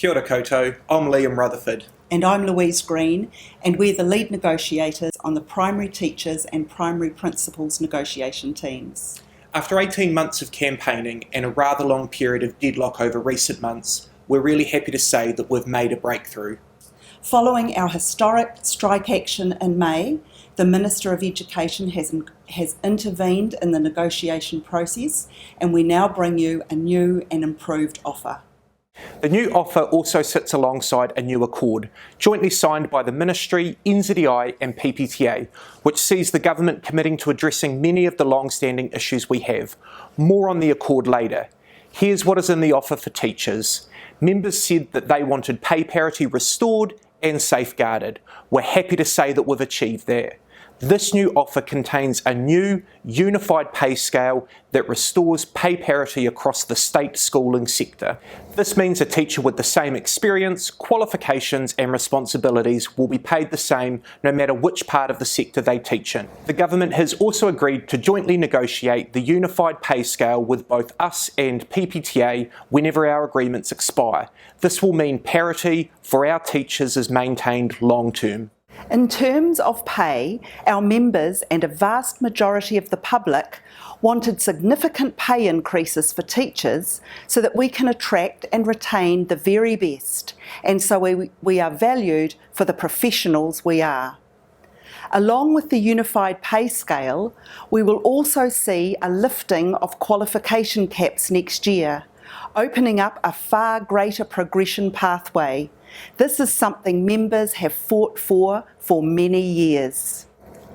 Kia ora koutou, I'm Liam Rutherford. And I'm Louise Green, and we're the lead negotiators on the primary teachers and primary principals negotiation teams. After 18 months of campaigning and a rather long period of deadlock over recent months, we're really happy to say that we've made a breakthrough. Following our historic strike action in May, the Minister of Education has intervened in the negotiation process, and we now bring you a new and improved offer. The new offer also sits alongside a new accord, jointly signed by the Ministry, NZEI and PPTA, which sees the government committing to addressing many of the long-standing issues we have. More on the accord later. Here's what is in the offer for teachers. Members said that they wanted pay parity restored and safeguarded. We're happy to say that we've achieved that. This new offer contains a new unified pay scale that restores pay parity across the state schooling sector. This means a teacher with the same experience, qualifications and responsibilities will be paid the same no matter which part of the sector they teach in. The government has also agreed to jointly negotiate the unified pay scale with both us and PPTA whenever our agreements expire. This will mean parity for our teachers is maintained long term. In terms of pay, our members and a vast majority of the public wanted significant pay increases for teachers so that we can attract and retain the very best, and so we are valued for the professionals we are. Along with the unified pay scale, we will also see a lifting of qualification caps next year, opening up a far greater progression pathway. This is something members have fought for many years.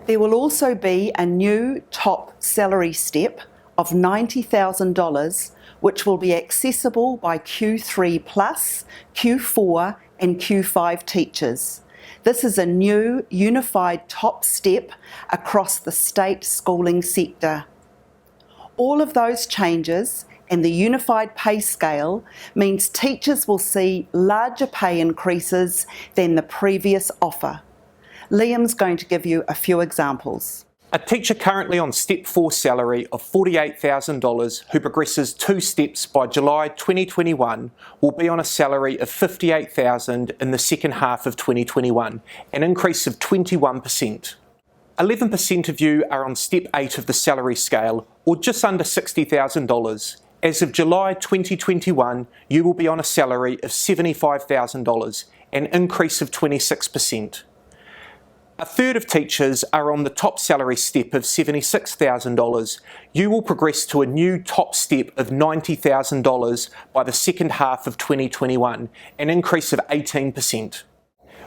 There will also be a new top salary step of $90,000, which will be accessible by Q3 plus, Q4 and Q5 teachers. This is a new unified top step across the state schooling sector. All of those changes and the unified pay scale means teachers will see larger pay increases than the previous offer. Liam's going to give you a few examples. A teacher currently on Step 4 salary of $48,000 who progresses 2 steps by July 2021 will be on a salary of $58,000 in the second half of 2021, an increase of 21%. 11% of you are on Step 8 of the salary scale, or just under $60,000. As of July 2021, you will be on a salary of $75,000, an increase of 26%. A third of teachers are on the top salary step of $76,000. You will progress to a new top step of $90,000 by the second half of 2021, an increase of 18%.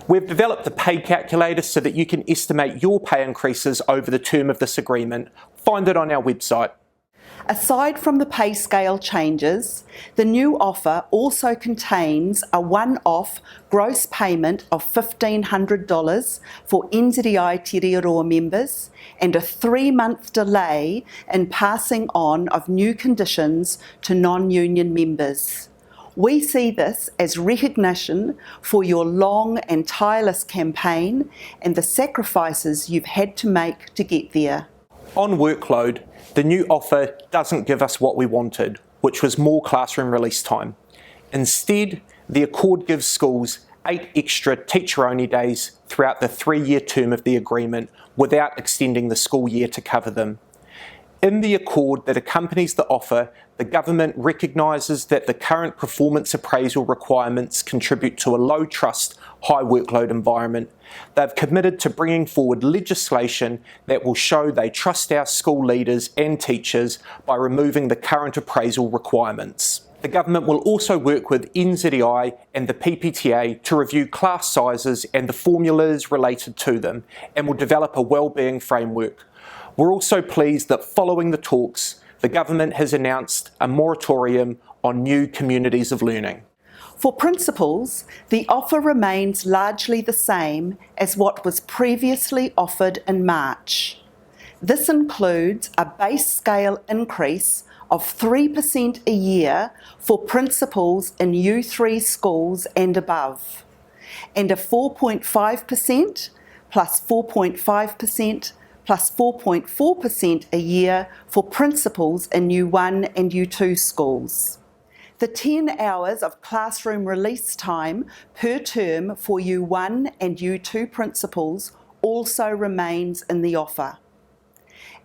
We've developed a pay calculator so that you can estimate your pay increases over the term of this agreement. Find it on our website. Aside from the pay scale changes, the new offer also contains a one-off gross payment of $1,500 for NZEI Te Reo members and a 3-month delay in passing on of new conditions to non-union members. We see this as recognition for your long and tireless campaign and the sacrifices you've had to make to get there. On workload, the new offer doesn't give us what we wanted, which was more classroom release time. Instead, the accord gives schools 8 extra teacher-only days throughout the 3-year term of the agreement without extending the school year to cover them. In the accord that accompanies the offer, the government recognises that the current performance appraisal requirements contribute to a low-trust, high-workload environment. They've committed to bringing forward legislation that will show they trust our school leaders and teachers by removing the current appraisal requirements. The government will also work with NZEI and the PPTA to review class sizes and the formulas related to them, and will develop a wellbeing framework. We're also pleased that following the talks, the government has announced a moratorium on new communities of learning. For principals, the offer remains largely the same as what was previously offered in March. This includes a base scale increase of 3% a year for principals in U3 schools and above, and a 4.5% plus 4.5% plus 4.4% a year for principals in U1 and U2 schools. The 10 hours of classroom release time per term for U1 and U2 principals also remains in the offer.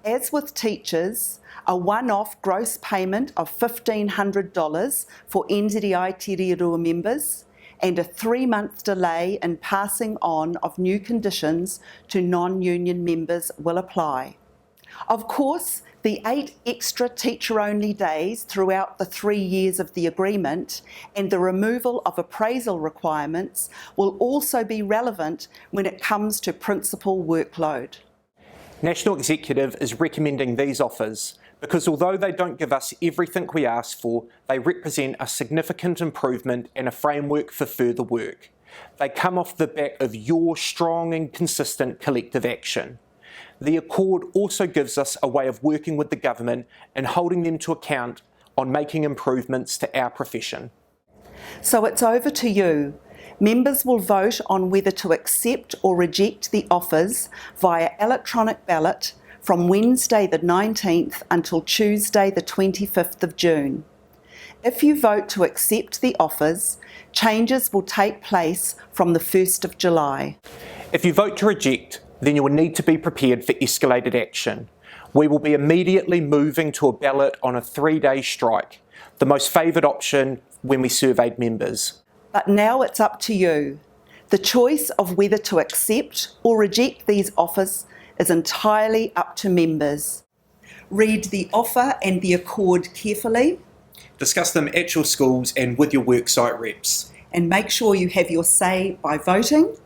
As with teachers, a one-off gross payment of $1,500 for NZI Te Reo members and a 3-month delay in passing on of new conditions to non-union members will apply. Of course, the 8 extra teacher-only days throughout the 3 years of the agreement and the removal of appraisal requirements will also be relevant when it comes to principal workload. National Executive is recommending these offers because although they don't give us everything we asked for, they represent a significant improvement and a framework for further work. They come off the back of your strong and consistent collective action. The Accord also gives us a way of working with the government and holding them to account on making improvements to our profession. So it's over to you. Members will vote on whether to accept or reject the offers via electronic ballot from Wednesday the 19th until Tuesday the 25th of June. If you vote to accept the offers, changes will take place from the 1st of July. If you vote to reject, then you will need to be prepared for escalated action. We will be immediately moving to a ballot on a 3-day strike, the most favoured option when we surveyed members. But now it's up to you. The choice of whether to accept or reject these offers is entirely up to members. Read the offer and the Accord carefully. Discuss them at your schools and with your worksite reps. And make sure you have your say by voting.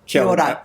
Kia ora.